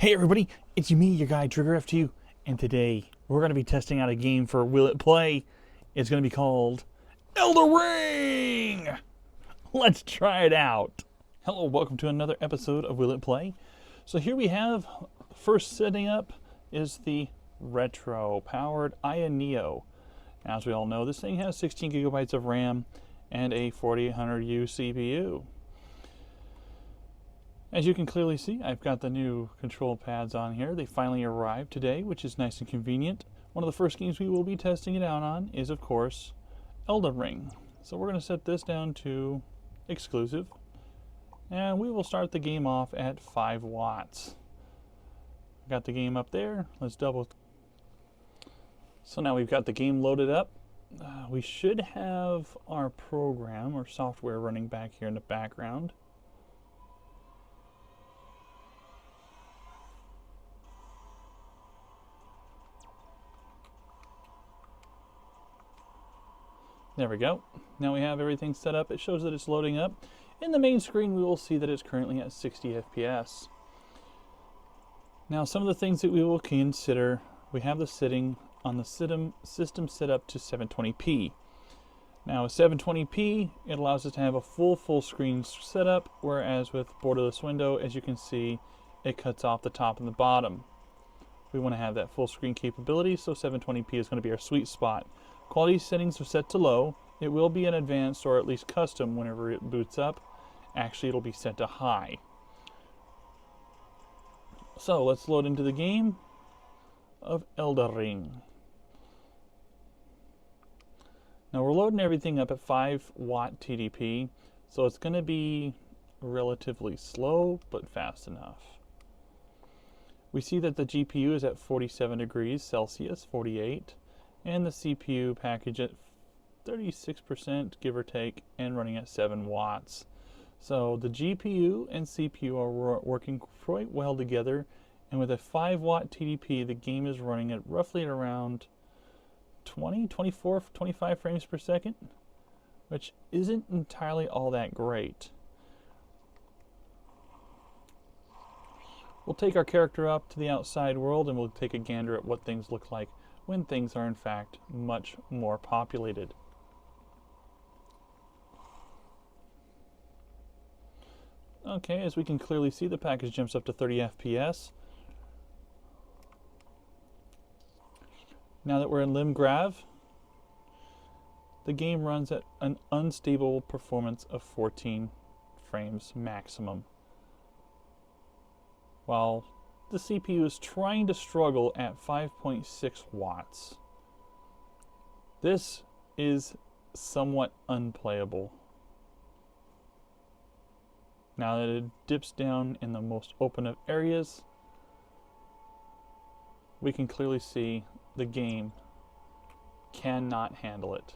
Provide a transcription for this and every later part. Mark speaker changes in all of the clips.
Speaker 1: Hey everybody, it's me, your guy TriggerF2, and today we're going to be testing out a game for Will It Play. It's going to be called Elden Ring! Let's try it out. Hello, welcome to another episode of Will It Play. So here we have, first setting up is the retro-powered Aya Neo. As we all know, this thing has 16 gigabytes of RAM and a 4800U CPU. As you can clearly see, I've got the new control pads on here. They finally arrived today, which is nice and convenient. One of the first games we will be testing it out on is, of course, Elden Ring. So we're going to set this down to exclusive, and we will start the game off at 5 watts. Got the game up there. Let's double. So now we've got the game loaded up. We should have our program or software running back here in the background. There we go. Now we have everything set up. It shows that it's loading up. In the main screen, we will see that it's currently at 60 FPS. Now, some of the things that we will consider, we have the setting on the system set up to 720p. Now, with 720p, it allows us to have a full screen setup, whereas with borderless window, as you can see, it cuts off the top and the bottom. We want to have that full screen capability, so 720p is going to be our sweet spot. Quality settings are set to low. It will be an advanced or at least custom whenever it boots up. Actually, it'll be set to high. So let's load into the game of Elden Ring. Now we're loading everything up at 5 watt TDP, so it's going to be relatively slow but fast enough. We see that the GPU is at 47 degrees Celsius, 48, and the CPU package at 36%, give or take, and running at 7 watts. So the GPU and CPU are working quite well together, and with a 5 watt TDP, the game is running at roughly around 20, 24, 25 frames per second, which isn't entirely all that great. We'll take our character up to the outside world and we'll take a gander at what things look like when things are in fact much more populated. Okay, as we can clearly see, the package jumps up to 30 FPS. Now that we're in Limgrav, the game runs at an unstable performance of 14 frames maximum, while the CPU is trying to struggle at 5.6 watts. This is somewhat unplayable. Now that it dips down in the most open of areas, we can clearly see the game cannot handle it.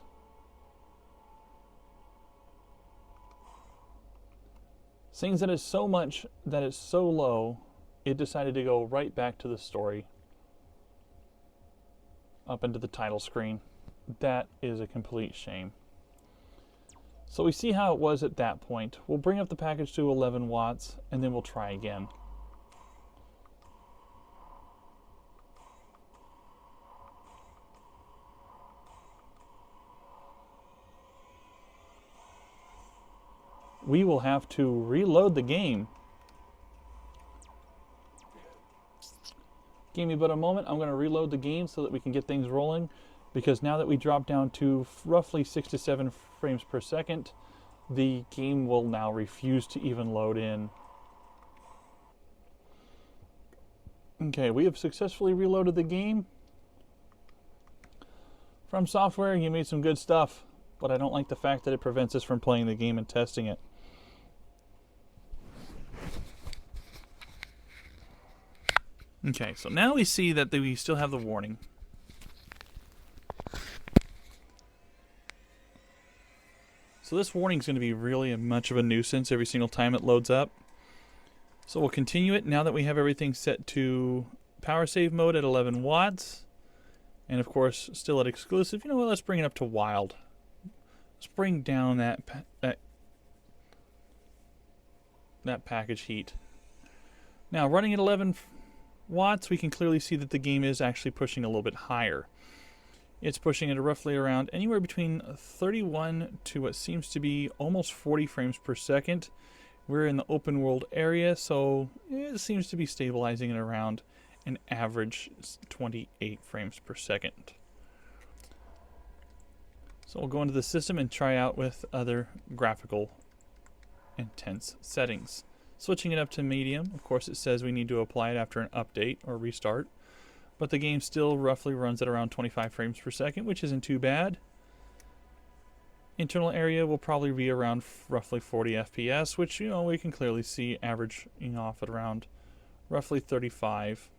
Speaker 1: Seeing that it's so much, that it's so low, it decided to go right back to the story, up into the title screen. That is a complete shame. So we see how it was at that point. We'll bring up the package to 11 watts, and then we'll try again. We will have to reload the game. Give me but a moment. I'm going to reload the game so that we can get things rolling, because now that we drop down to roughly 6 to 7 frames per second, the game will now refuse to even load in. Okay, we have successfully reloaded the game. Fromsoftware, you made some good stuff, but I don't like the fact that it prevents us from playing the game and testing it. Okay, so now we see that we still have the warning. So this warning is going to be really much of a nuisance every single time it loads up. So we'll continue it now that we have everything set to power save mode at 11 watts. And of course, still at exclusive. You know what, let's bring it up to wild. Let's bring down that package heat. Now running at 11 watts, we can clearly see that the game is actually pushing a little bit higher. It's pushing at roughly around anywhere between 31 to what seems to be almost 40 frames per second. We're in the open world area, so it seems to be stabilizing at around an average 28 frames per second. So we'll go into the system and try out with other graphical intense settings. Switching it up to medium, of course it says we need to apply it after an update or restart, but the game still roughly runs at around 25 frames per second, which isn't too bad. Internal area will probably be around roughly 40 FPS, which, you know, we can clearly see averaging off at around roughly 35.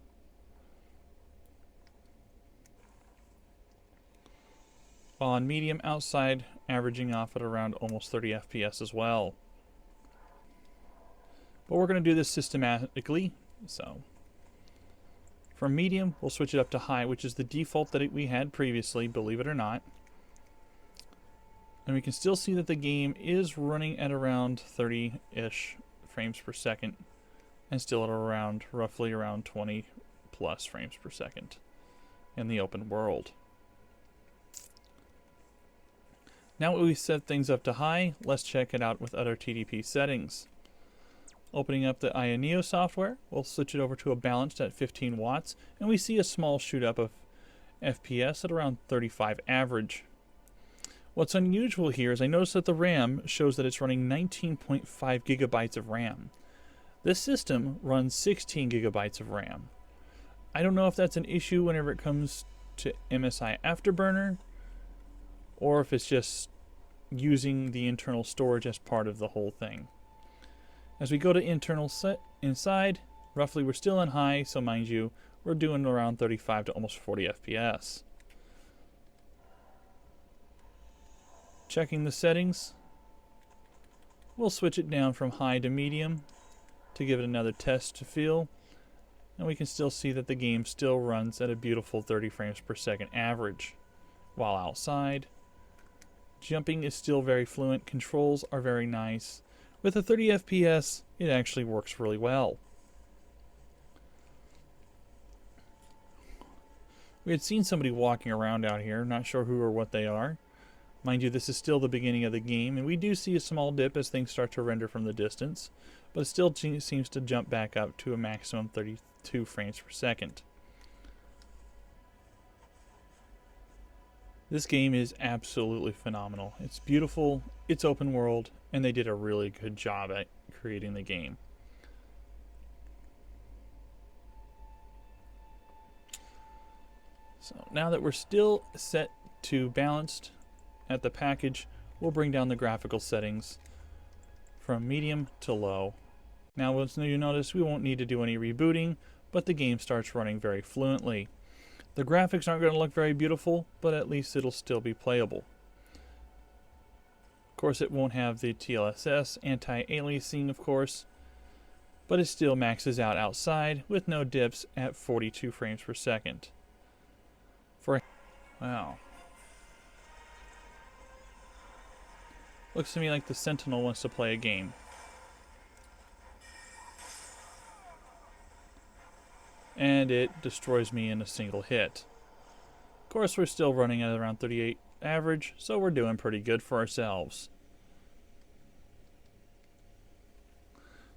Speaker 1: While on medium, outside averaging off at around almost 30 FPS as well. But we're going to do this systematically, so from medium, we'll switch it up to high, which is the default that we had previously, believe it or not. And we can still see that the game is running at around 30-ish frames per second, and still at around, roughly around 20 plus frames per second in the open world. Now that we've set things up to high, let's check it out with other TDP settings. Opening up the Aya Neo software, we'll switch it over to a balanced at 15 watts, and we see a small shoot up of FPS at around 35 average. What's unusual here is I notice that the RAM shows that it's running 19.5 gigabytes of RAM. This system runs 16 gigabytes of RAM. I don't know if that's an issue whenever it comes to MSI Afterburner, or if it's just using the internal storage as part of the whole thing. As we go to internal inside, roughly we're still in high, so mind you, we're doing around 35 to almost 40 FPS. Checking the settings, we'll switch it down from high to medium to give it another test to feel, and we can still see that the game still runs at a beautiful 30 frames per second average. While outside, jumping is still very fluent, controls are very nice. With a 30 FPS, it actually works really well. We had seen somebody walking around out here, not sure who or what they are. Mind you, this is still the beginning of the game, and we do see a small dip as things start to render from the distance, but it still seems to jump back up to a maximum 32 frames per second. This game is absolutely phenomenal. It's beautiful, it's open world, and they did a really good job at creating the game. So now that we're still set to balanced at the package, we'll bring down the graphical settings from medium to low. Now once you notice, we won't need to do any rebooting, but the game starts running very fluently. The graphics aren't going to look very beautiful, but at least it'll still be playable. Of course, it won't have the TLSS, anti-aliasing of course, but it still maxes out outside with no dips at 42 frames per second. Wow. Looks to me like the Sentinel wants to play a game. And it destroys me in a single hit. Of course, we're still running at around 38 average, so we're doing pretty good for ourselves.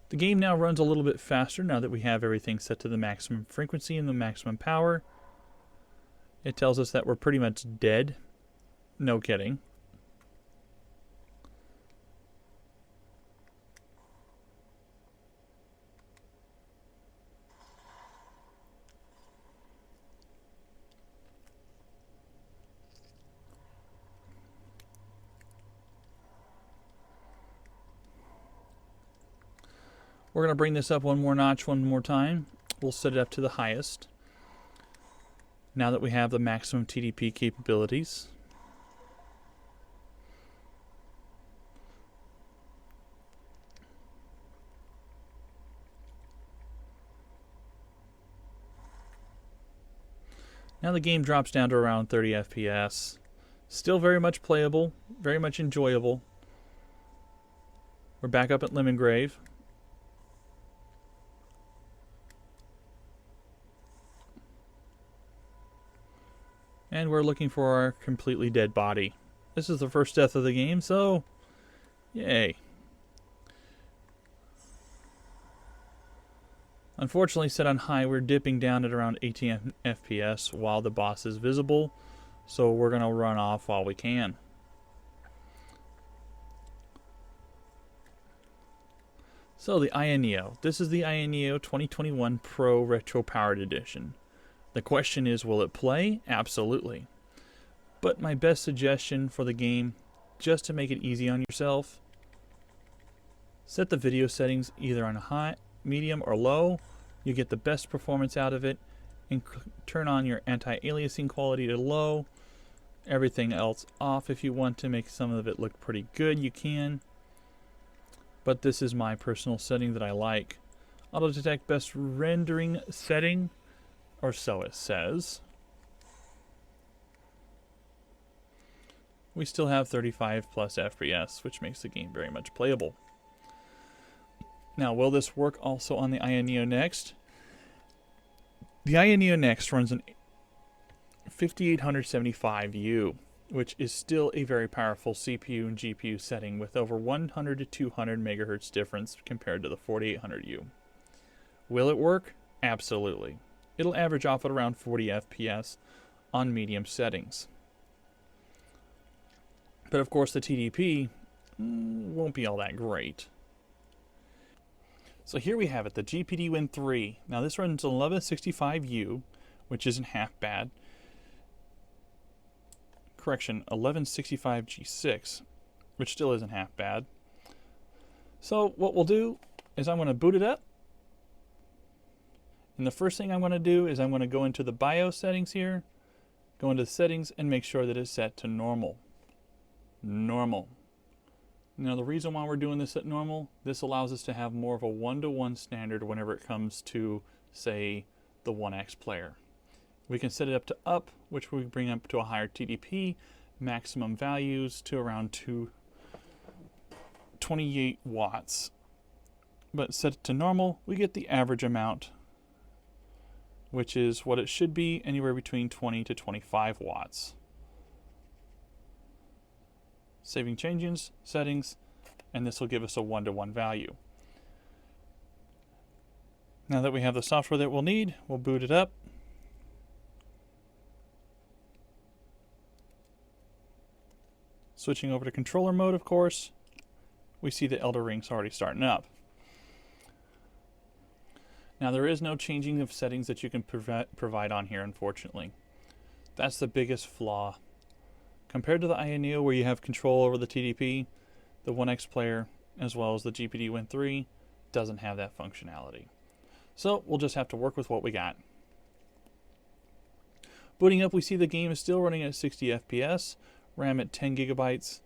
Speaker 1: The game now runs a little bit faster now that we have everything set to the maximum frequency and the maximum power. It tells us that we're pretty much dead. No kidding. We're going to bring this up one more notch, one more time. We'll set it up to the highest. Now that we have the maximum TDP capabilities. Now the game drops down to around 30 FPS. Still very much playable, very much enjoyable. We're back up at Lemongrave. And we're looking for our completely dead body. This is the first death of the game, so yay. Unfortunately, set on high, we're dipping down at around 18 FPS while the boss is visible, so we're going to run off while we can. So the Aya Neo. This is the Aya Neo 2021 Pro Retro Powered Edition. The question is, will it play? Absolutely. But my best suggestion for the game, just to make it easy on yourself, set the video settings either on high, medium, or low. You get the best performance out of it. And turn on your anti-aliasing quality to low. Everything else off. If you want to make some of it look pretty good, you can. But this is my personal setting that I like. Auto detect best rendering setting, or so it says. We still have 35 plus FPS, which makes the game very much playable. Now, will this work also on the Aya Neo Next? The Aya Neo Next runs an 5875U, which is still a very powerful CPU and GPU setting with over 100 to 200 megahertz difference compared to the 4800U. Will it work? Absolutely. It'll average off at around 40 FPS on medium settings. But of course the TDP won't be all that great. So here we have it, the GPD Win 3. Now this runs an 1165U, which isn't half bad. Correction, 1165G6, which still isn't half bad. So what we'll do is I'm going to boot it up. And the first thing I'm going to do is I'm going to go into the BIOS settings here, go into the settings and make sure that it's set to normal. Normal. Now the reason why we're doing this at normal, this allows us to have more of a one-to-one standard whenever it comes to, say, the OnexPlayer. We can set it up to up, which we bring up to a higher TDP, maximum values to around 28 watts. But set it to normal, we get the average amount, which is what it should be, anywhere between 20 to 25 watts. Saving changes, settings, and this will give us a one-to-one value. Now that we have the software that we'll need, we'll boot it up. Switching over to controller mode, of course, we see the Elden Ring's already starting up. Now there is no changing of settings that you can provide on here, unfortunately. That's the biggest flaw. Compared to the Aya Neo, where you have control over the TDP, the OnexPlayer, as well as the GPD Win 3, doesn't have that functionality. So we'll just have to work with what we got. Booting up, we see the game is still running at 60 FPS, RAM at 10 gigabytes.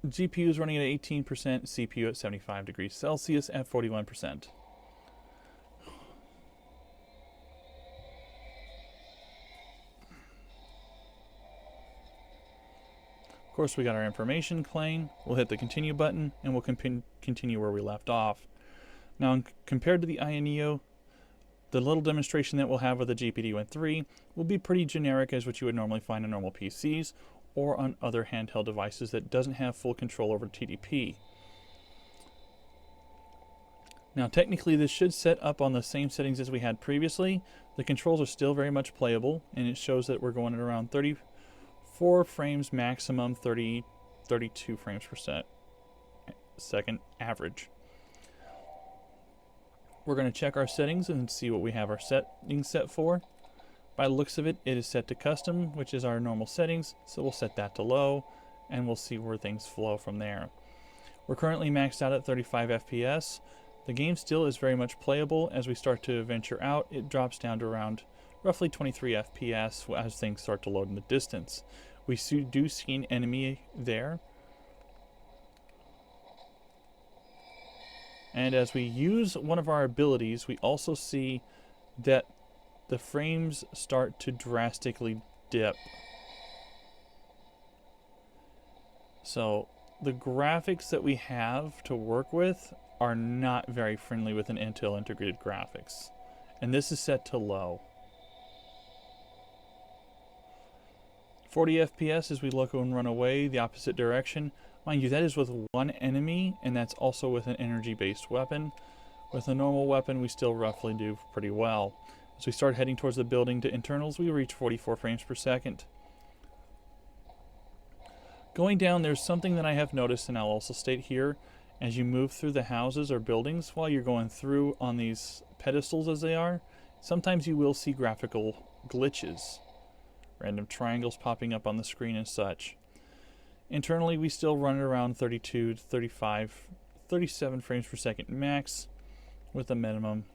Speaker 1: GPU is running at 18%, CPU at 75 degrees Celsius at 41%. Of course, we got our information claim. We'll hit the continue button and we'll continue where we left off. Now, compared to the Aya Neo, the little demonstration that we'll have with the GPD Win 3 will be pretty generic as what you would normally find on normal PCs or on other handheld devices that doesn't have full control over TDP. Now, technically, this should set up on the same settings as we had previously. The controls are still very much playable, and it shows that we're going at around 34 frames maximum, 32 frames per second average. We're going to check our settings and see what we have our settings set for. By the looks of it, it is set to custom, which is our normal settings, so we'll set that to low, and we'll see where things flow from there. We're currently maxed out at 35 FPS. The game still is very much playable. As we start to venture out, it drops down to around roughly 23 FPS as things start to load in the distance. We do see an enemy there. And as we use one of our abilities, we also see that the frames start to drastically dip. So the graphics that we have to work with are not very friendly with an Intel integrated graphics. And this is set to low. 40 FPS as we look and run away the opposite direction. Mind you, that is with one enemy, and that's also with an energy-based weapon. With a normal weapon, we still roughly do pretty well. As we start heading towards the building to internals, we reach 44 frames per second. Going down, there's something that I have noticed, and I'll also state here. As you move through the houses or buildings, while you're going through on these pedestals as they are, sometimes you will see graphical glitches. Random triangles popping up on the screen and such. Internally, we still run at around 32 to 35, 37 frames per second max, with a minimum,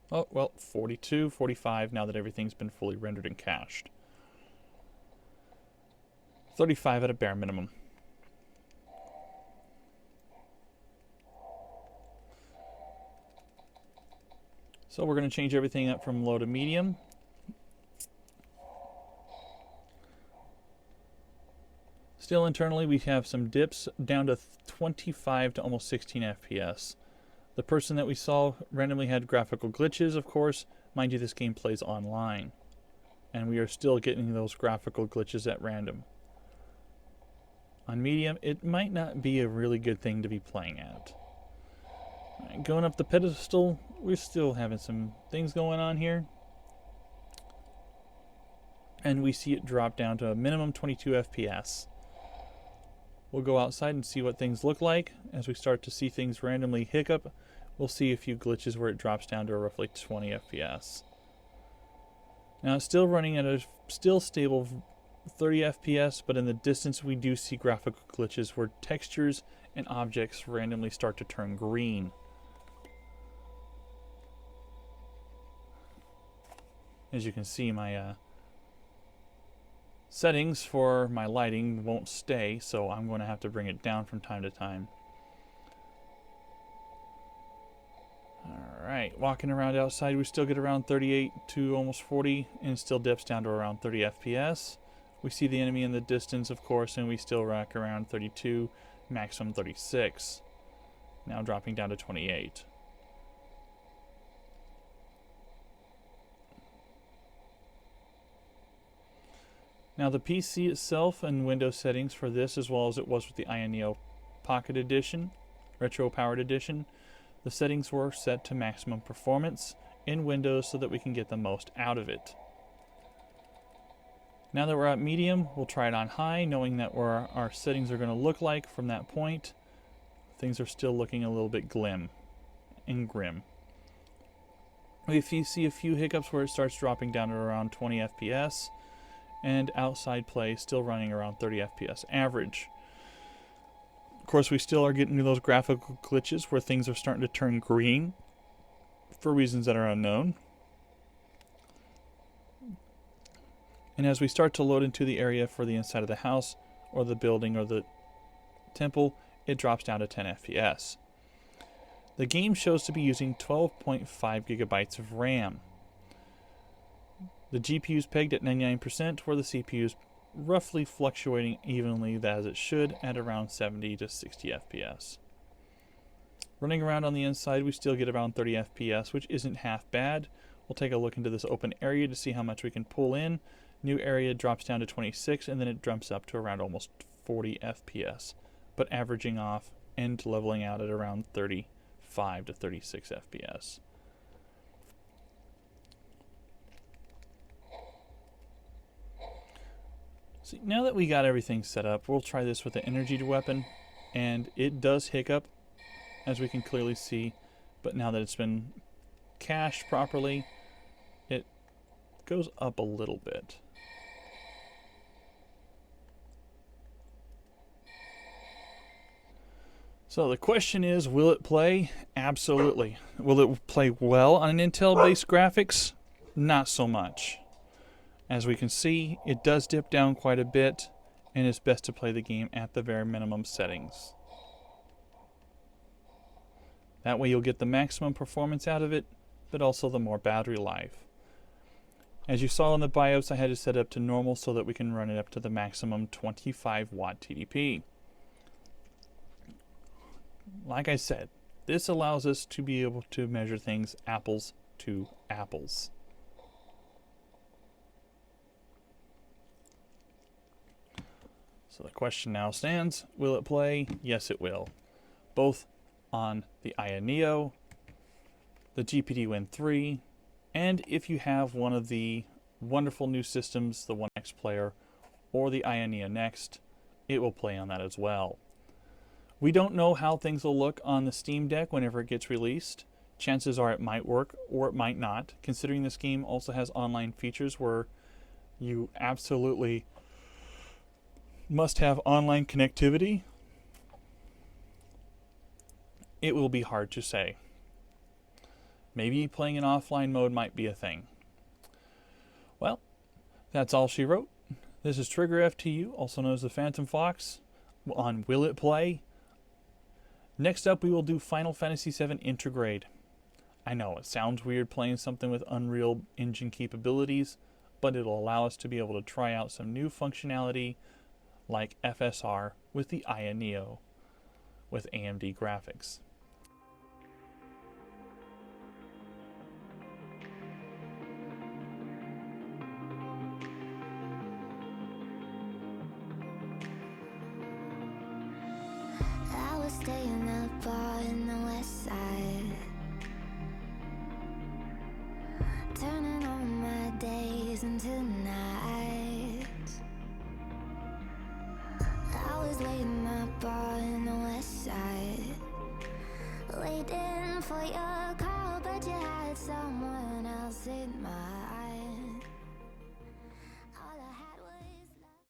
Speaker 1: 42, 45 now that everything's been fully rendered and cached. 35 at a bare minimum. So we're going to change everything up from low to medium. Still internally, we have some dips down to 25 to almost 16 FPS. The person that we saw randomly had graphical glitches, of course. Mind you, this game plays online. And we are still getting those graphical glitches at random. On medium, it might not be a really good thing to be playing at. Right, going up the pedestal, we're still having some things going on here. And we see it drop down to a minimum 22 FPS. We'll go outside and see what things look like. As we start to see things randomly hiccup, we'll see a few glitches where it drops down to a roughly 20 FPS. Now it's still running at a still stable 30 FPS, but in the distance we do see graphical glitches where textures and objects randomly start to turn green. As you can see, my settings for my lighting won't stay, so I'm going to have to bring it down from time to time. Alright, walking around outside, we still get around 38 to almost 40, and it still dips down to around 30 FPS. We see the enemy in the distance, of course, and we still rack around 32, maximum 36. Now dropping down to 28. Now the PC itself and Windows settings for this, as well as it was with the Aya Neo Pocket Edition, Retro Powered Edition, the settings were set to maximum performance in Windows so that we can get the most out of it. Now that we're at medium, we'll try it on high, knowing that where our settings are going to look like from that point. Things are still looking a little bit grim. If you see a few hiccups where it starts dropping down to around 20 FPS, and outside play still running around 30 FPS average. Of course, we still are getting those graphical glitches where things are starting to turn green for reasons that are unknown. And as we start to load into the area for the inside of the house or the building or the temple, it drops down to 10 FPS. The game shows to be using 12.5 gigabytes of RAM. The GPU is pegged at 99%, where the CPU is roughly fluctuating evenly as it should at around 70 to 60 FPS. Running around on the inside, we still get around 30 FPS, which isn't half bad. We'll take a look into this open area to see how much we can pull in. New area drops down to 26, and then it jumps up to around almost 40 FPS, but averaging off and leveling out at around 35 to 36 FPS. See, now that we got everything set up, we'll try this with the energy weapon, and it does hiccup, as we can clearly see, but now that it's been cached properly, it goes up a little bit. So the question is, will it play? Absolutely. Will it play well on an Intel-based graphics? Not so much. As we can see, it does dip down quite a bit, and it's best to play the game at the very minimum settings. That way you'll get the maximum performance out of it, but also the more battery life. As you saw in the BIOS, I had it set up to normal so that we can run it up to the maximum 25 watt TDP. like I said, this allows us to be able to measure things apples to apples. So the question now stands, will it play? Yes, it will. Both on the Aya Neo, the GPD Win 3, and if you have one of the wonderful new systems, the OnexPlayer or the Aya Neo Next, it will play on that as well. We don't know how things will look on the Steam Deck whenever it gets released. Chances are it might work or it might not, considering this game also has online features where you absolutely must have online connectivity. It will be hard to say. Maybe playing in offline mode might be a thing. Well, that's all she wrote. This is Trigger FTU, also known as the Phantom Fox, on Will It Play? Next up, we will do Final Fantasy VII Intergrade. I know, it sounds weird playing something with Unreal Engine capabilities, but it'll allow us to be able to try out some new functionality like FSR with the Aya Neo with AMD graphics.
Speaker 2: I was staying up all in the west side, turning on my days into night. I was waiting up all in the west side, waiting for your call, but you had someone else in mind.